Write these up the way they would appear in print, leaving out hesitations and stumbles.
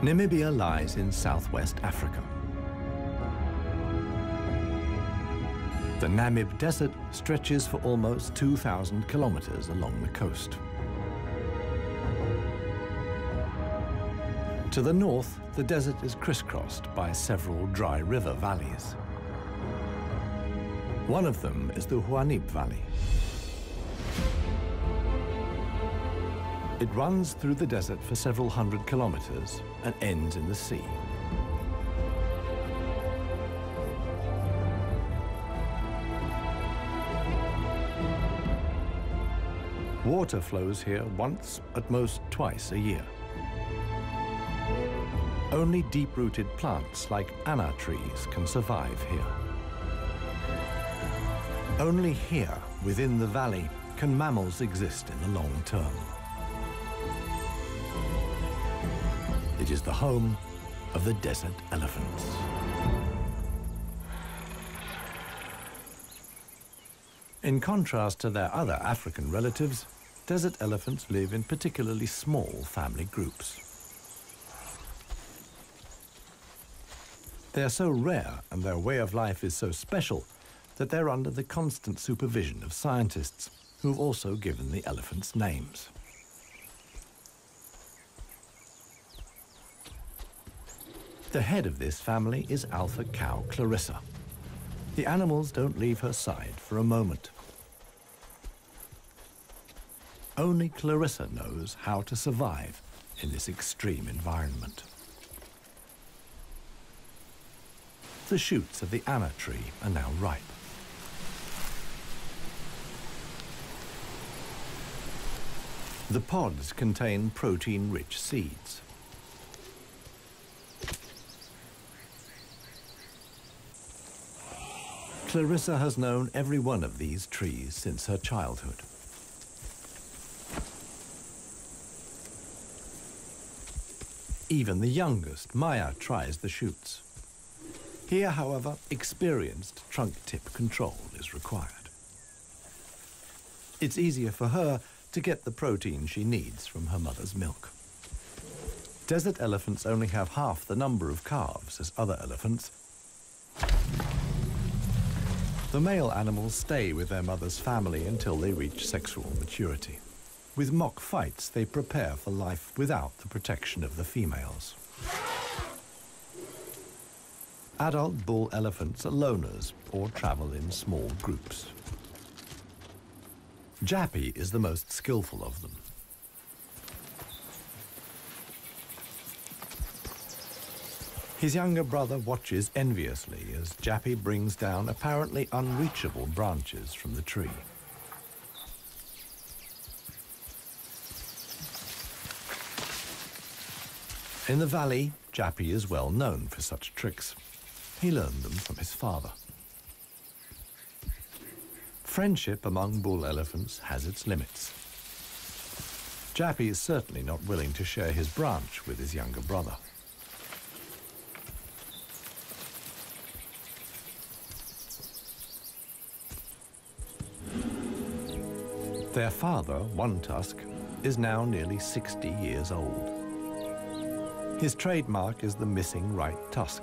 Namibia lies in southwest Africa. The Namib Desert stretches for almost 2,000 kilometers along the coast. To the north, the desert is crisscrossed by several dry river valleys. One of them is the Huanib Valley. It runs through the desert for several hundred kilometers and ends in the sea. Water flows here once, at most twice a year. Only deep-rooted plants like anna trees can survive here. Only here, within the valley, can mammals exist in the long term. It is the home of the desert elephants. In contrast to their other African relatives, desert elephants live in particularly small family groups. They are so rare and their way of life is so special that they're under the constant supervision of scientists who've also given the elephants names. The head of this family is alpha cow Clarissa. The animals don't leave her side for a moment. Only Clarissa knows how to survive in this extreme environment. The shoots of the anna tree are now ripe. The pods contain protein-rich seeds. Clarissa has known every one of these trees since her childhood. Even the youngest, Maya, tries the shoots. Here, however, experienced trunk-tip control is required. It's easier for her to get the protein she needs from her mother's milk. Desert elephants only have half the number of calves as other elephants. The male animals stay with their mother's family until they reach sexual maturity. With mock fights, they prepare for life without the protection of the females. Adult bull elephants are loners or travel in small groups. Jappy is the most skillful of them. His younger brother watches enviously as Jappy brings down apparently unreachable branches from the tree. In the valley, Jappy is well known for such tricks. He learned them from his father. Friendship among bull elephants has its limits. Jappy is certainly not willing to share his branch with his younger brother. Their father, One Tusk, is now nearly 60 years old. His trademark is the missing right tusk,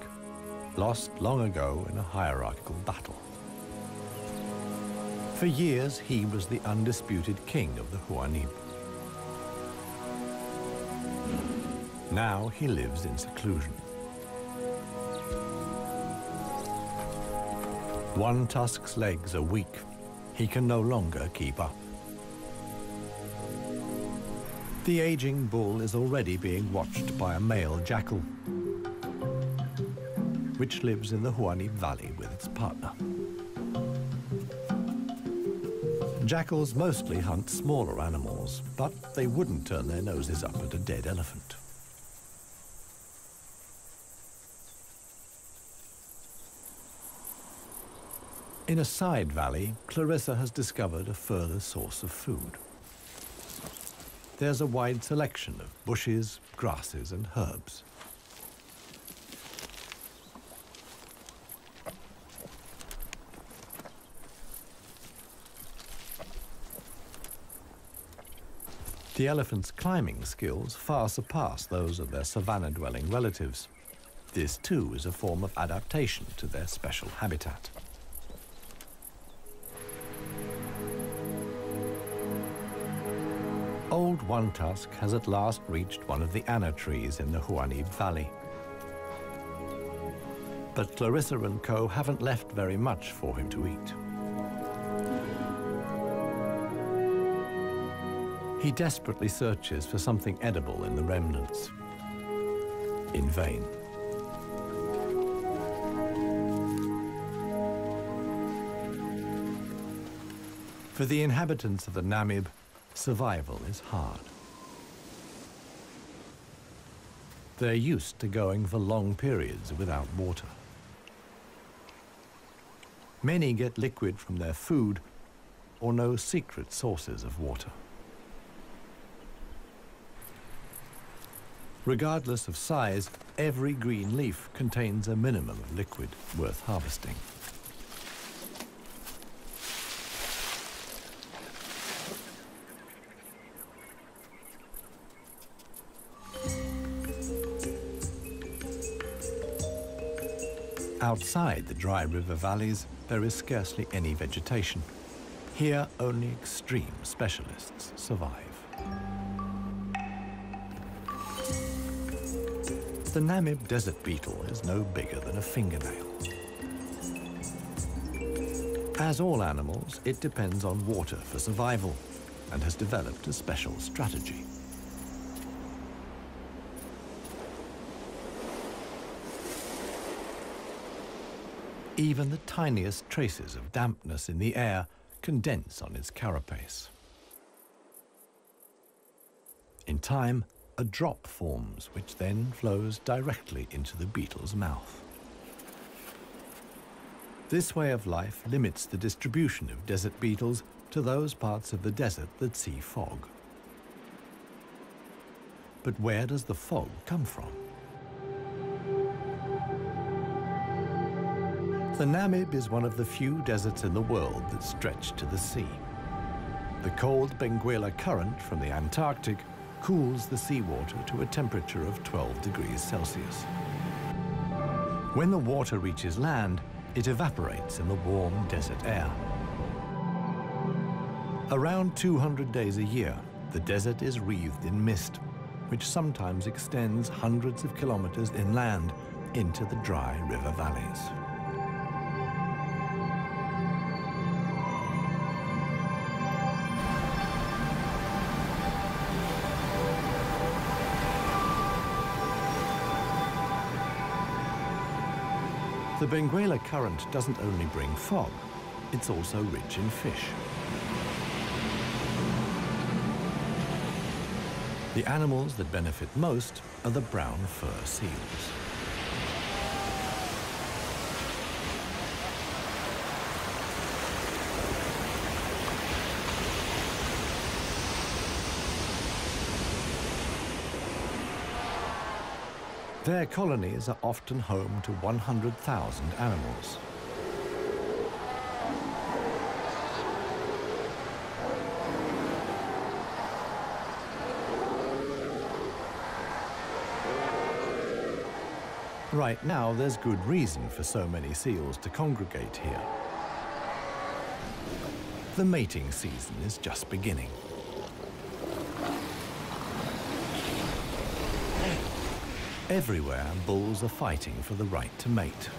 lost long ago in a hierarchical battle. For years, he was the undisputed king of the Huanib. Now he lives in seclusion. One Tusk's legs are weak. He can no longer keep up. The aging bull is already being watched by a male jackal, which lives in the Huanib Valley with its partner. Jackals mostly hunt smaller animals, but they wouldn't turn their noses up at a dead elephant. In a side valley, Clarissa has discovered a further source of food. There's a wide selection of bushes, grasses, and herbs. The elephants' climbing skills far surpass those of their savanna-dwelling relatives. This, too, is a form of adaptation to their special habitat. Old One Tusk has at last reached one of the anna trees in the Huanib Valley. But Clarissa and co. haven't left very much for him to eat. He desperately searches for something edible in the remnants. In vain. For the inhabitants of the Namib, survival is hard. They're used to going for long periods without water. Many get liquid from their food or know secret sources of water. Regardless of size, every green leaf contains a minimum of liquid worth harvesting. Outside the dry river valleys, there is scarcely any vegetation. Here, only extreme specialists survive. The Namib desert beetle is no bigger than a fingernail. As all animals, it depends on water for survival and has developed a special strategy. Even the tiniest traces of dampness in the air condense on its carapace. In time, a drop forms, which then flows directly into the beetle's mouth. This way of life limits the distribution of desert beetles to those parts of the desert that see fog. But where does the fog come from? The Namib is one of the few deserts in the world that stretch to the sea. The cold Benguela current from the Antarctic cools the seawater to a temperature of 12 degrees Celsius. When the water reaches land, it evaporates in the warm desert air. Around 200 days a year, the desert is wreathed in mist, which sometimes extends hundreds of kilometers inland into the dry river valleys. The Benguela current doesn't only bring fog, it's also rich in fish. The animals that benefit most are the brown fur seals. Their colonies are often home to 100,000 animals. Right now, there's good reason for so many seals to congregate here. The mating season is just beginning. Everywhere, bulls are fighting for the right to mate.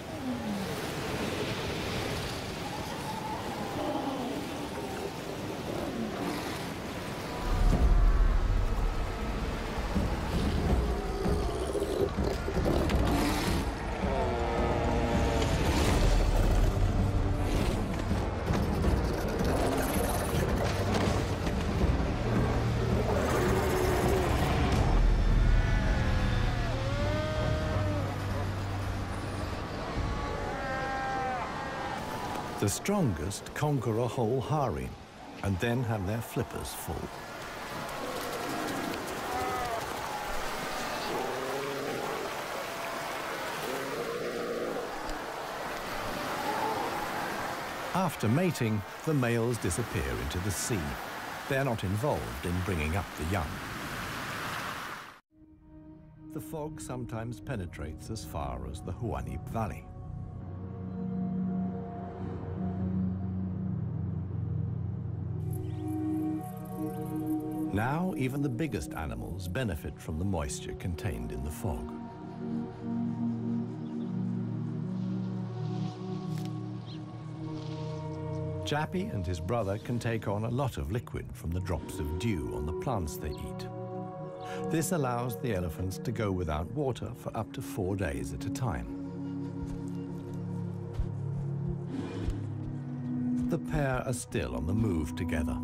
The strongest conquer a whole harem and then have their flippers full. After mating, the males disappear into the sea, They are not involved in bringing up the young. The fog sometimes penetrates as far as the Huanib Valley. Now, even the biggest animals benefit from the moisture contained in the fog. Jappy and his brother can take on a lot of liquid from the drops of dew on the plants they eat. This allows the elephants to go without water for up to 4 days at a time. The pair are still on the move together.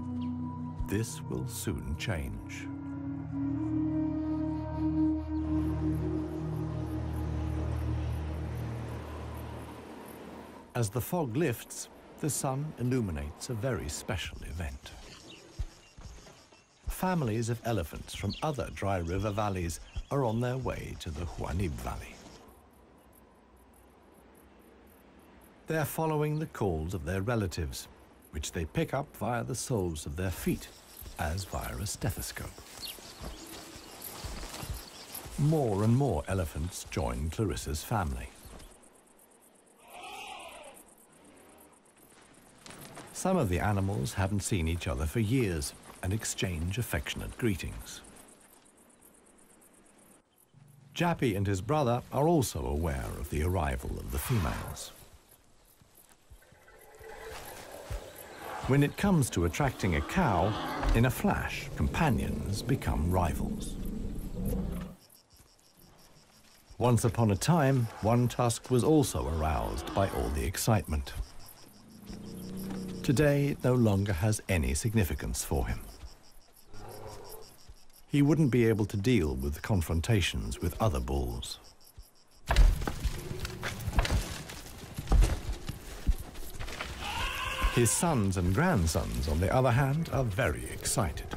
This will soon change. As the fog lifts, the sun illuminates a very special event. Families of elephants from other dry river valleys are on their way to the Huanib Valley. They are following the calls of their relatives, which they pick up via the soles of their feet, as via a stethoscope. More and more elephants join Clarissa's family. Some of the animals haven't seen each other for years and exchange affectionate greetings. Jappy and his brother are also aware of the arrival of the females. When it comes to attracting a cow, in a flash, companions become rivals. Once upon a time, one tusk was also aroused by all the excitement. Today, it no longer has any significance for him. He wouldn't be able to deal with confrontations with other bulls. His sons and grandsons, on the other hand, are very excited.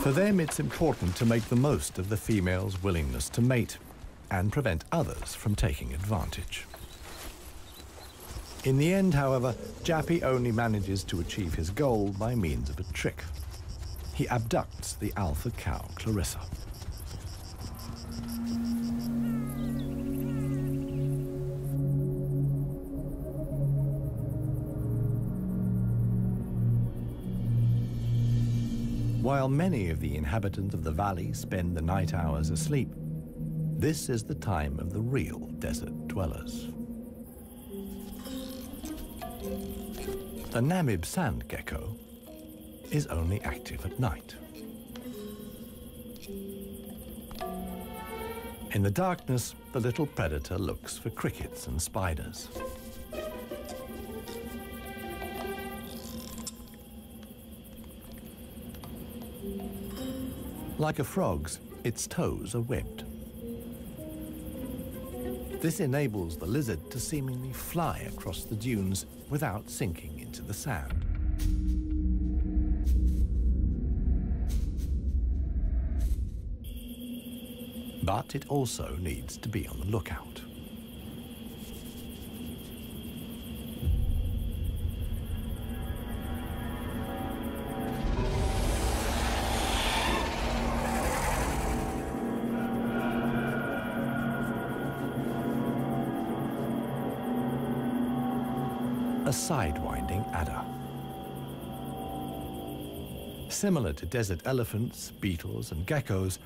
For them, it's important to make the most of the female's willingness to mate and prevent others from taking advantage. In the end, however, Jappy only manages to achieve his goal by means of a trick. He abducts the alpha cow, Clarissa. While many of the inhabitants of the valley spend the night hours asleep, this is the time of the real desert dwellers. The Namib sand gecko is only active at night. In the darkness, the little predator looks for crickets and spiders. Like a frog's, its toes are webbed. This enables the lizard to seemingly fly across the dunes without sinking into the sand. But it also needs to be on the lookout. A sidewinding adder. Similar to desert elephants, beetles, and geckos,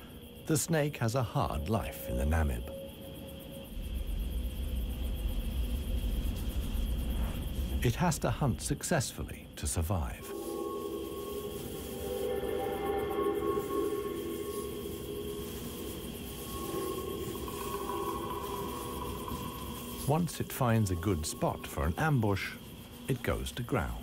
the snake has a hard life in the Namib. It has to hunt successfully to survive. Once it finds a good spot for an ambush, it goes to ground.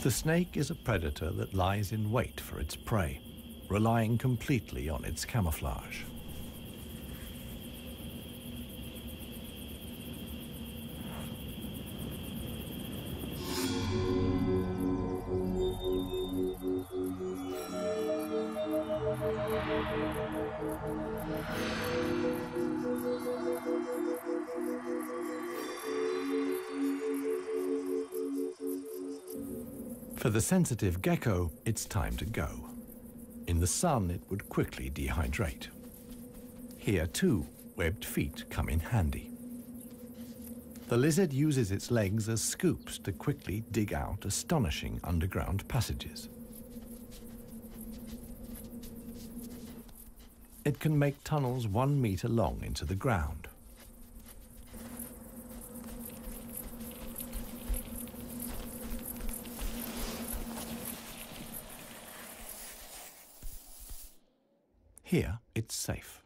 The snake is a predator that lies in wait for its prey, relying completely on its camouflage. For the sensitive gecko, it's time to go. In the sun, it would quickly dehydrate. Here, too, webbed feet come in handy. The lizard uses its legs as scoops to quickly dig out astonishing underground passages. It can make tunnels 1 meter long into the ground. Here, it's safe.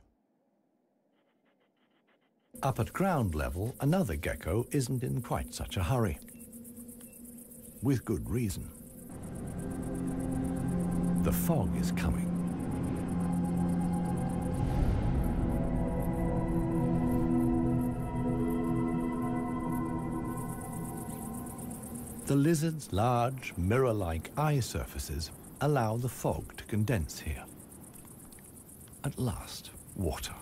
Up at ground level, another gecko isn't in quite such a hurry. With good reason. The fog is coming. The lizard's large, mirror-like eye surfaces allow the fog to condense here. At last, water.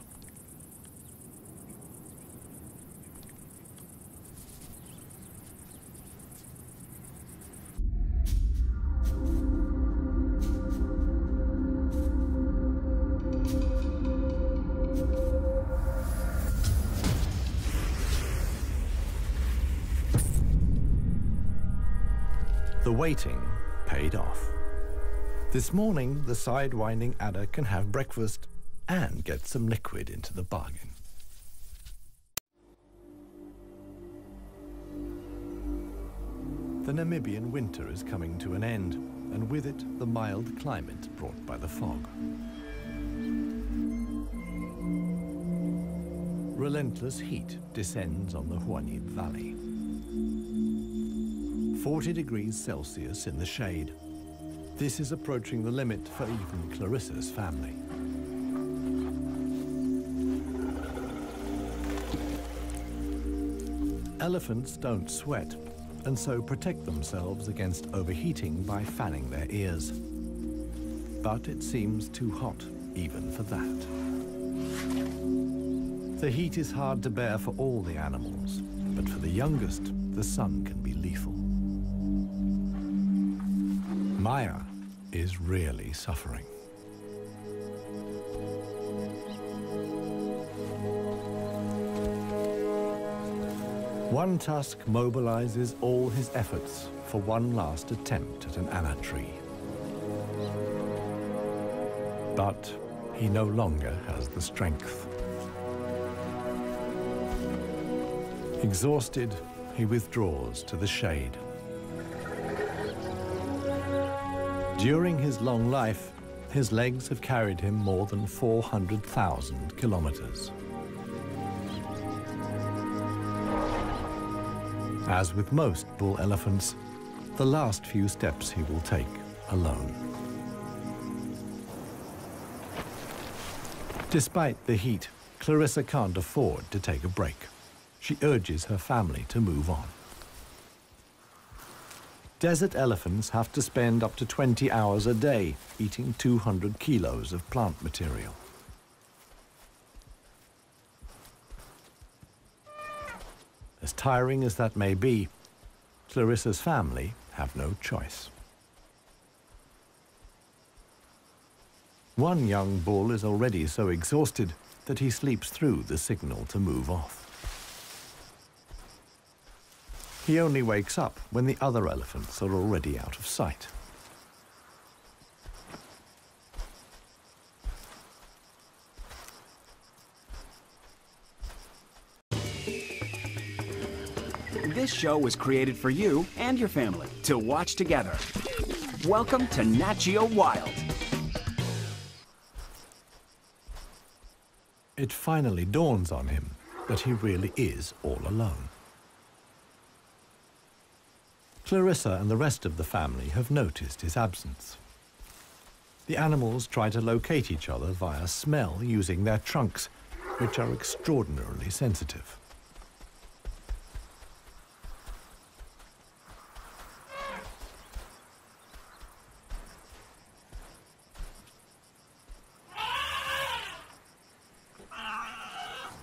The waiting paid off. This morning, the sidewinding adder can have breakfast and get some liquid into the bargain. The Namibian winter is coming to an end, and with it, the mild climate brought by the fog. Relentless heat descends on the Huanib Valley. 40 degrees Celsius in the shade. This is approaching the limit for even Clarissa's family. Elephants don't sweat, and so protect themselves against overheating by fanning their ears. But it seems too hot, even for that. The heat is hard to bear for all the animals, but for the youngest, the sun can be lethal. Maya is really suffering. One tusk mobilizes all his efforts for one last attempt at an anna tree. But he no longer has the strength. Exhausted, he withdraws to the shade. During his long life, his legs have carried him more than 400,000 kilometers. As with most bull elephants, the last few steps he will take alone. Despite the heat, Clarissa can't afford to take a break. She urges her family to move on. Desert elephants have to spend up to 20 hours a day eating 200 kilos of plant material. As tiring as that may be, Clarissa's family have no choice. One young bull is already so exhausted that he sleeps through the signal to move off. He only wakes up when the other elephants are already out of sight. This show was created for you and your family to watch together. Welcome to Nat Geo Wild. It finally dawns on him that he really is all alone. Clarissa and the rest of the family have noticed his absence. The animals try to locate each other via smell using their trunks, which are extraordinarily sensitive.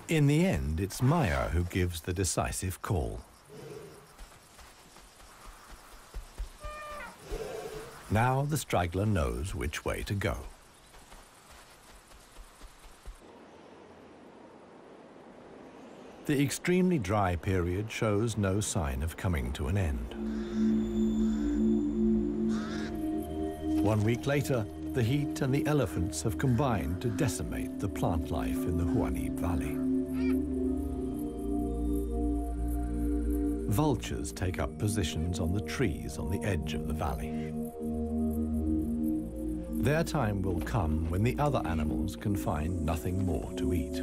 In the end, it's Maya who gives the decisive call. Now the straggler knows which way to go. The extremely dry period shows no sign of coming to an end. 1 week later, the heat and the elephants have combined to decimate the plant life in the Huanib Valley. Vultures take up positions on the trees on the edge of the valley. Their time will come when the other animals can find nothing more to eat.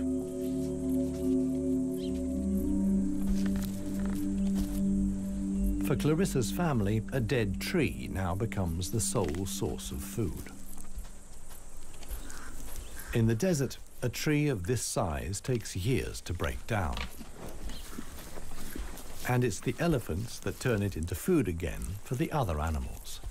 For Clarissa's family, a dead tree now becomes the sole source of food. In the desert, a tree of this size takes years to break down. And it's the elephants that turn it into food again for the other animals.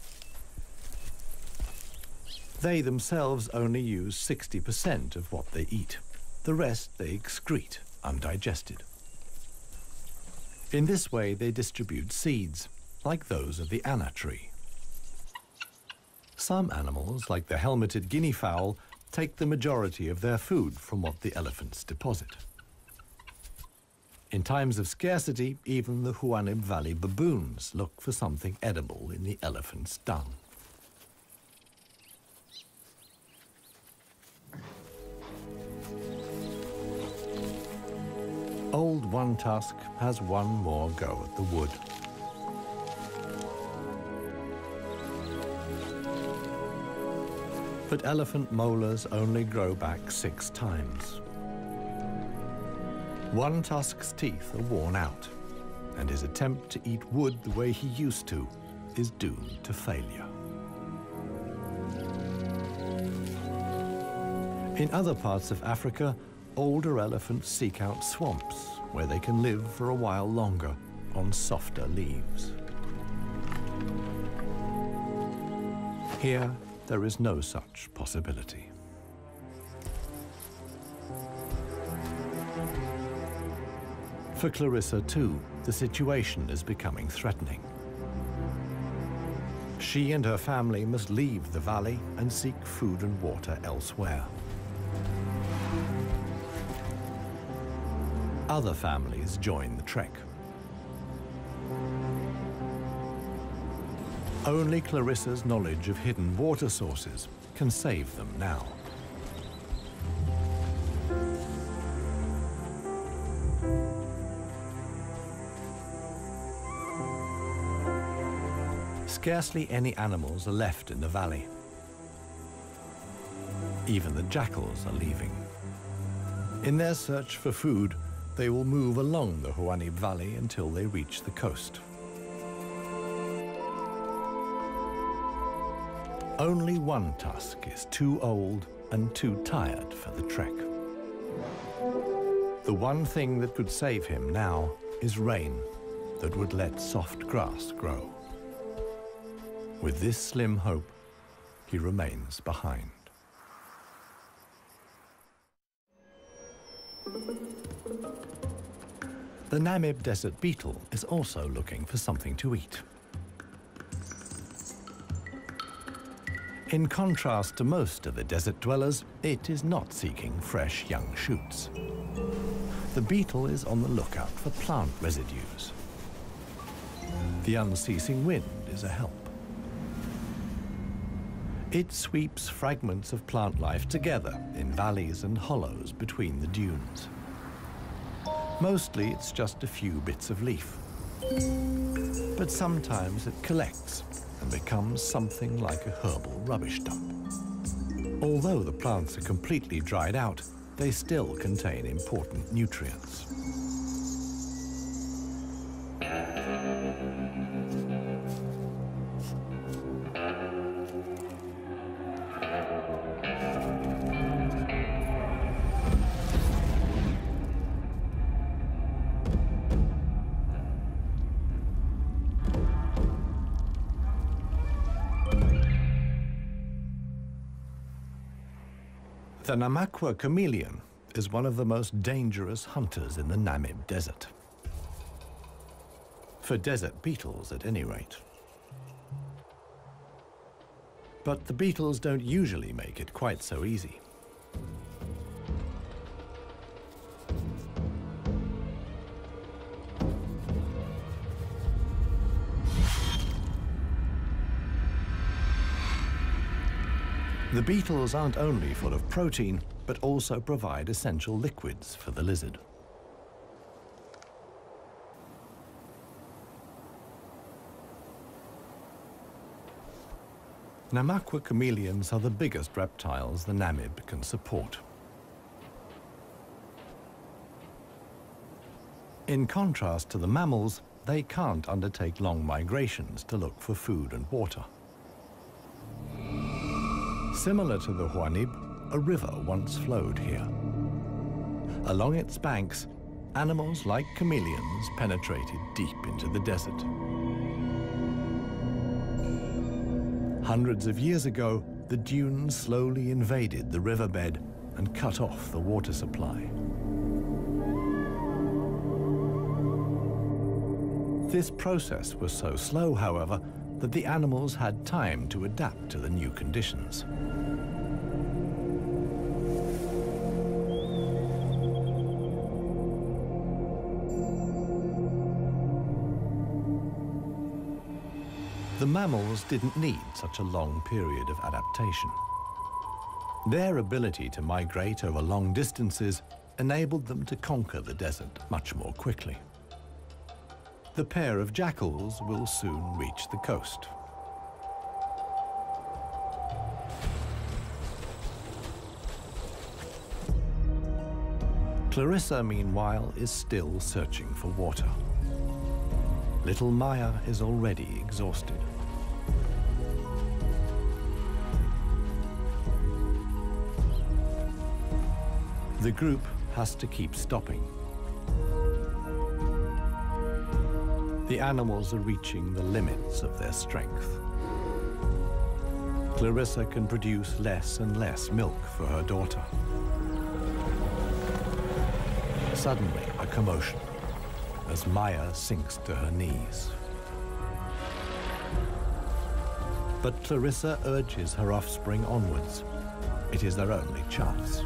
They themselves only use 60% of what they eat. The rest they excrete undigested. In this way, they distribute seeds, like those of the anna tree. Some animals, like the helmeted guinea fowl, take the majority of their food from what the elephants deposit. In times of scarcity, even the Huanib Valley baboons look for something edible in the elephant's dung. Old One Tusk has one more go at the wood. But elephant molars only grow back 6 times. One Tusk's teeth are worn out, and his attempt to eat wood the way he used to is doomed to failure. In other parts of Africa, older elephants seek out swamps where they can live for a while longer on softer leaves. Here, there is no such possibility. For Clarissa, too, the situation is becoming threatening. She and her family must leave the valley and seek food and water elsewhere. Other families join the trek. Only Clarissa's knowledge of hidden water sources can save them now. Scarcely any animals are left in the valley. Even the jackals are leaving. In their search for food, they will move along the Huanib Valley until they reach the coast. Only One Tusk is too old and too tired for the trek. The one thing that could save him now is rain that would let soft grass grow. With this slim hope, he remains behind. The Namib desert beetle is also looking for something to eat. In contrast to most of the desert dwellers, it is not seeking fresh young shoots. The beetle is on the lookout for plant residues. The unceasing wind is a help. It sweeps fragments of plant life together in valleys and hollows between the dunes. Mostly it's just a few bits of leaf. But sometimes it collects and becomes something like a herbal rubbish dump. Although the plants are completely dried out, they still contain important nutrients. The Namakwa chameleon is one of the most dangerous hunters in the Namib desert. For desert beetles, at any rate. But the beetles don't usually make it quite so easy. The beetles aren't only full of protein, but also provide essential liquids for the lizard. Namaqua chameleons are the biggest reptiles the Namib can support. In contrast to the mammals, they can't undertake long migrations to look for food and water. Similar to the Huanib, a river once flowed here. Along its banks, animals like chameleons penetrated deep into the desert. Hundreds of years ago, the dunes slowly invaded the riverbed and cut off the water supply. This process was so slow, however, that the animals had time to adapt to the new conditions. The mammals didn't need such a long period of adaptation. Their ability to migrate over long distances enabled them to conquer the desert much more quickly. The pair of jackals will soon reach the coast. Clarissa, meanwhile, is still searching for water. Little Maya is already exhausted. The group has to keep stopping. The animals are reaching the limits of their strength. Clarissa can produce less and less milk for her daughter. Suddenly, a commotion as Maya sinks to her knees. But Clarissa urges her offspring onwards. It is their only chance.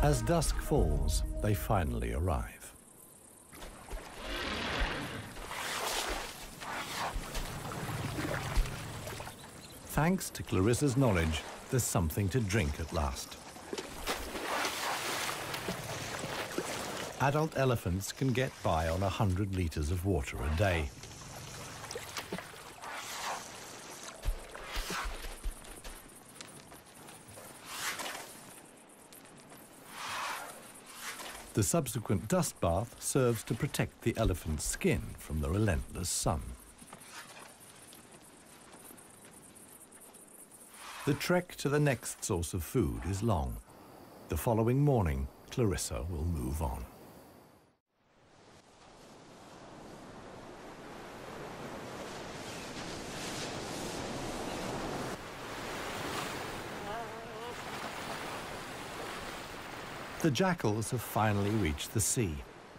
As dusk falls, they finally arrive. Thanks to Clarissa's knowledge, there's something to drink at last. Adult elephants can get by on 100 liters of water a day. The subsequent dust bath serves to protect the elephant's skin from the relentless sun. The trek to the next source of food is long. The following morning, Clarissa will move on. The jackals have finally reached the sea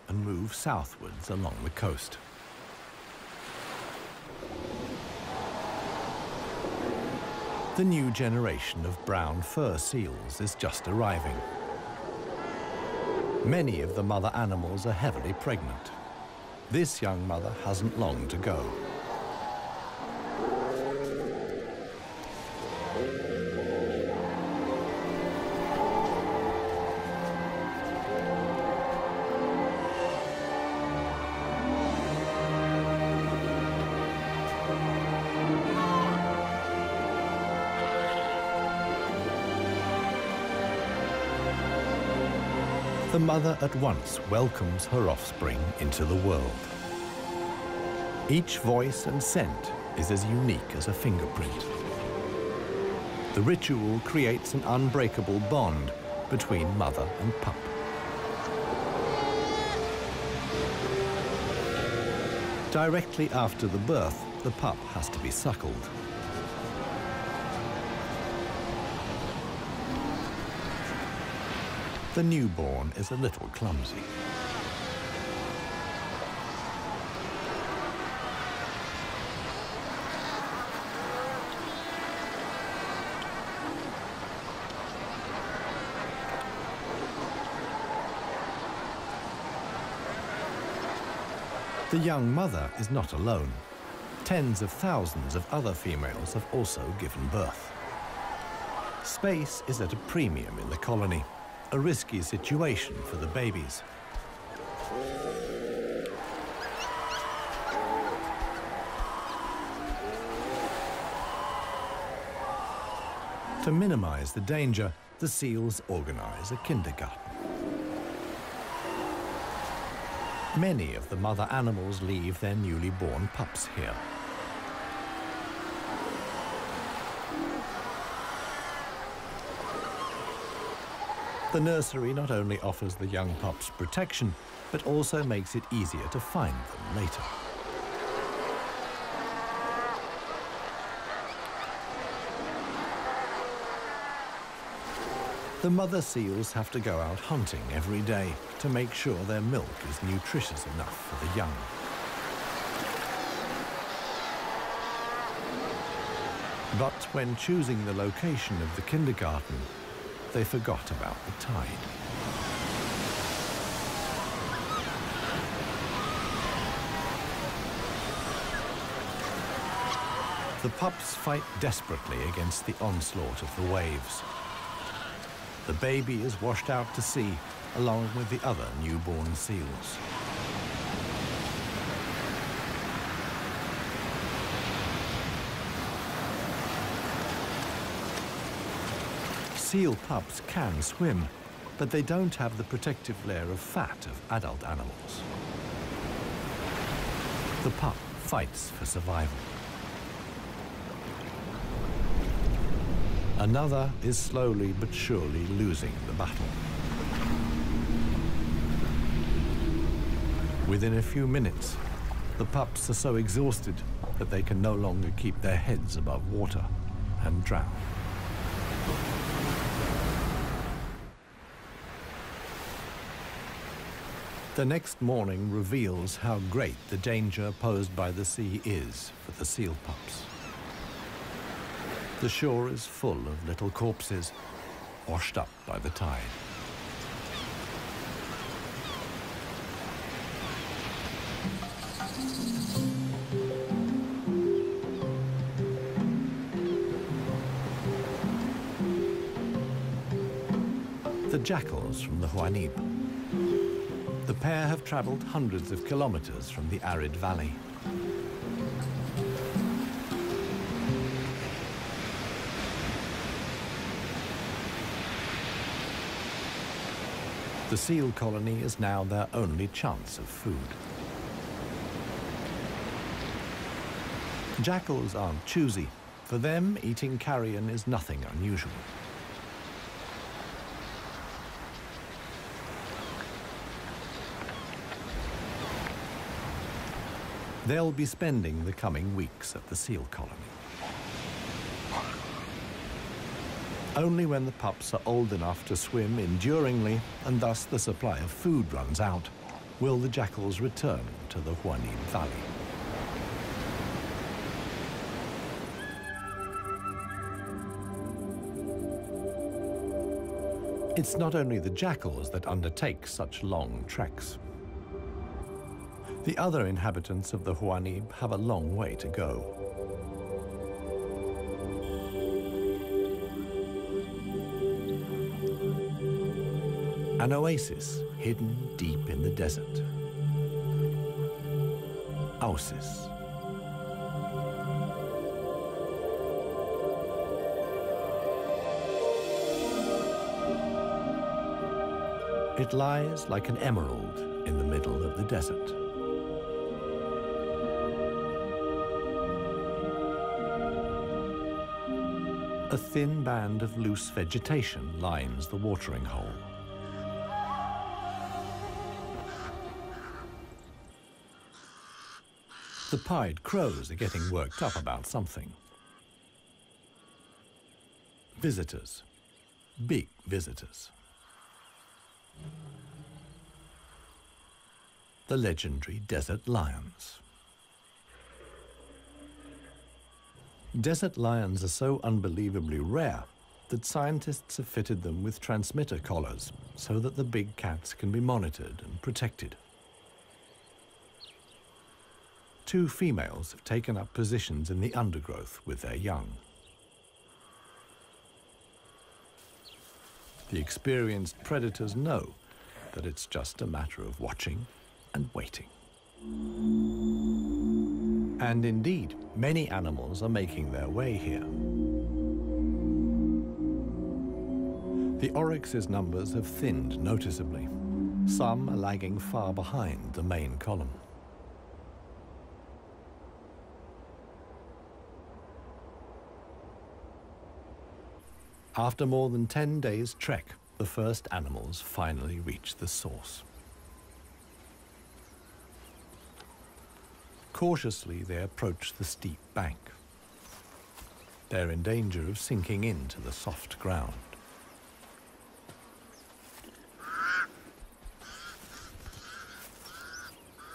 and move southwards along the coast. The new generation of brown fur seals is just arriving. Many of the mother animals are heavily pregnant. This young mother hasn't long to go. The mother at once welcomes her offspring into the world. Each voice and scent is as unique as a fingerprint. The ritual creates an unbreakable bond between mother and pup. Directly after the birth, the pup has to be suckled. The newborn is a little clumsy. The young mother is not alone. Tens of thousands of other females have also given birth. Space is at a premium in the colony, a risky situation for the babies. To minimize the danger, the seals organize a kindergarten. Many of the mother animals leave their newly born pups here. The nursery not only offers the young pups protection, but also makes it easier to find them later. The mother seals have to go out hunting every day to make sure their milk is nutritious enough for the young. But when choosing the location of the kindergarten, they forgot about the tide. The pups fight desperately against the onslaught of the waves. The baby is washed out to sea along with the other newborn seals. Seal pups can swim, but they don't have the protective layer of fat of adult animals. The pup fights for survival. Another is slowly but surely losing the battle. Within a few minutes, the pups are so exhausted that they can no longer keep their heads above water and drown. The next morning reveals how great the danger posed by the sea is for the seal pups. The shore is full of little corpses, washed up by the tide. The jackals from the Huanib. The pair have traveled hundreds of kilometers from the arid valley. The seal colony is now their only chance of food. Jackals aren't choosy. For them, eating carrion is nothing unusual. They'll be spending the coming weeks at the seal colony. Only when the pups are old enough to swim enduringly, and thus the supply of food runs out, will the jackals return to the Huanib Valley. It's not only the jackals that undertake such long treks. The other inhabitants of the Huanib have a long way to go. An oasis hidden deep in the desert. Oasis. It lies like an emerald in the middle of the desert. A thin band of loose vegetation lines the watering hole. The pied crows are getting worked up about something. Visitors. Big visitors. The legendary desert lions. Desert lions are so unbelievably rare that scientists have fitted them with transmitter collars so that the big cats can be monitored and protected. Two females have taken up positions in the undergrowth with their young. The experienced predators know that it's just a matter of watching and waiting. And indeed, many animals are making their way here. The oryx's numbers have thinned noticeably. Some are lagging far behind the main column. After more than 10 days' trek, the first animals finally reach the source. Cautiously, they approach the steep bank. They're in danger of sinking into the soft ground.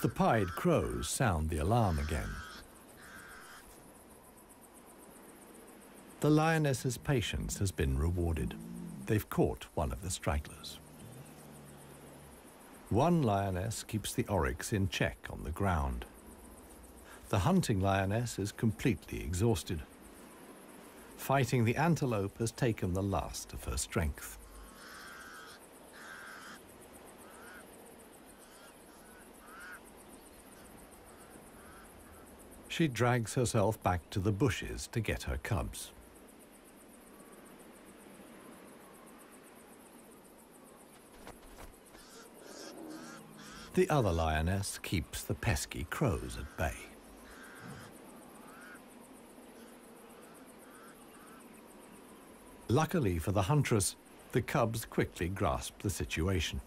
The pied crows sound the alarm again. The lioness's patience has been rewarded. They've caught one of the stragglers. One lioness keeps the oryx in check on the ground. The hunting lioness is completely exhausted. Fighting the antelope has taken the last of her strength. She drags herself back to the bushes to get her cubs. The other lioness keeps the pesky crows at bay. Luckily for the huntress, the cubs quickly grasp the situation.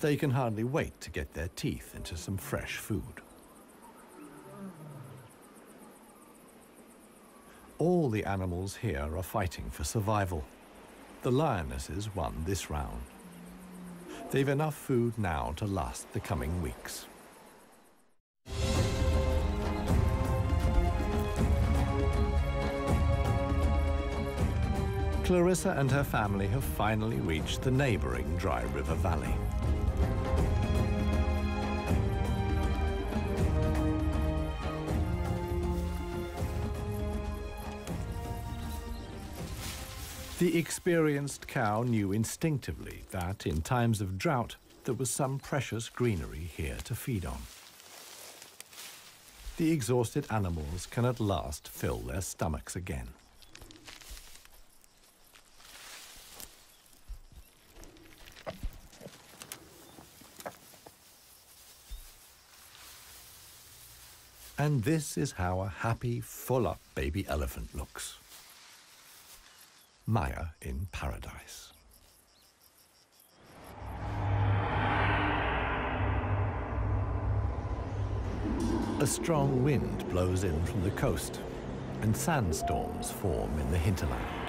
They can hardly wait to get their teeth into some fresh food. All the animals here are fighting for survival. The lionesses won this round. They've enough food now to last the coming weeks. Clarissa and her family have finally reached the neighboring Dry River Valley. The experienced cow knew instinctively that in times of drought, there was some precious greenery here to feed on. The exhausted animals can at last fill their stomachs again. And this is how a happy, full-up baby elephant looks. Maya in paradise. A strong wind blows in from the coast, and sandstorms form in the hinterland.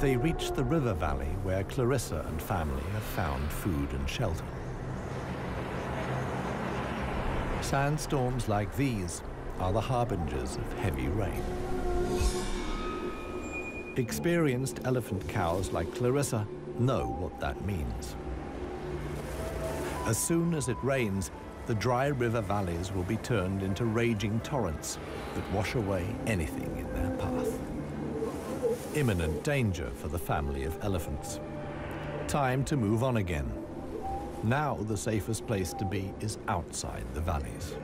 They reach the river valley where Clarissa and family have found food and shelter. Sandstorms like these are the harbingers of heavy rain. Experienced elephant cows like Clarissa know what that means. As soon as it rains, the dry river valleys will be turned into raging torrents that wash away anything in their path. Imminent danger for the family of elephants. Time to move on again. Now the safest place to be is outside the valleys.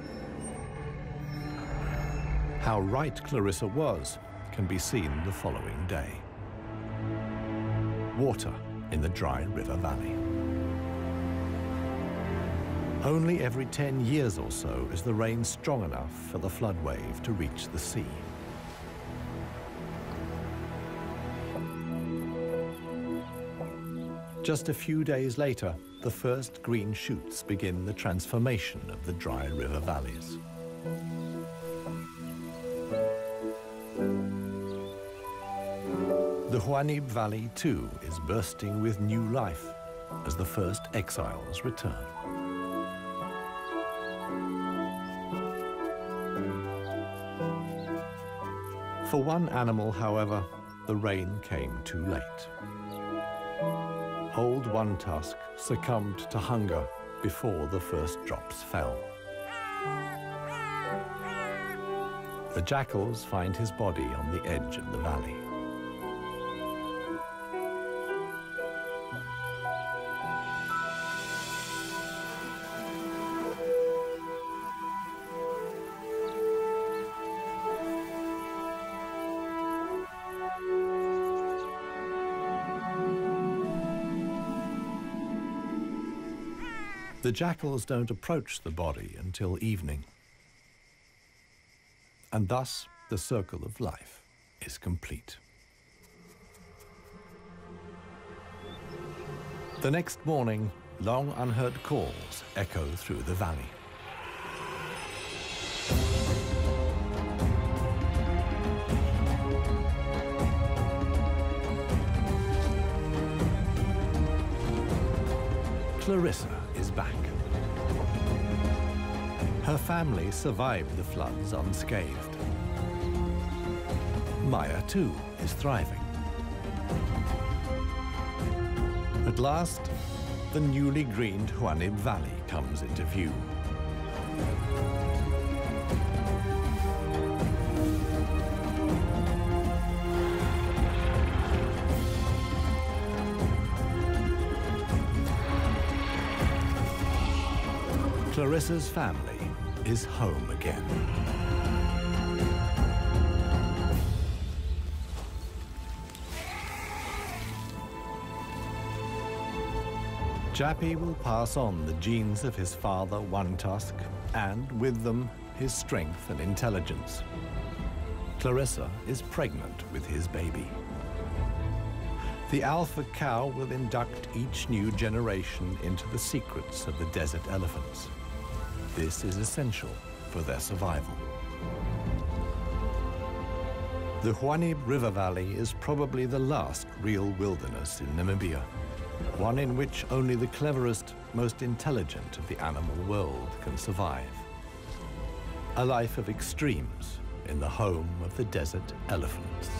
How right Clarissa was can be seen the following day. Water in the Dry River Valley. Only every 10 years or so is the rain strong enough for the flood wave to reach the sea. Just a few days later, the first green shoots begin the transformation of the dry river valleys. The Huanib Valley, too, is bursting with new life as the first exiles return. For one animal, however, the rain came too late. Old One Tusk succumbed to hunger before the first drops fell. The jackals find his body on the edge of the valley. The jackals don't approach the body until evening. And thus, the circle of life is complete. The next morning, long unheard calls echo through the valley. Clarissa is back. Her family survived the floods unscathed. Maya, too, is thriving. At last, the newly greened Huanib Valley comes into view. Clarissa's family is home again. Jappy will pass on the genes of his father, One Tusk, and with them, his strength and intelligence. Clarissa is pregnant with his baby. The alpha cow will induct each new generation into the secrets of the desert elephants. This is essential for their survival. The Huanib River Valley is probably the last real wilderness in Namibia, one in which only the cleverest, most intelligent of the animal world can survive. A life of extremes in the home of the desert elephants.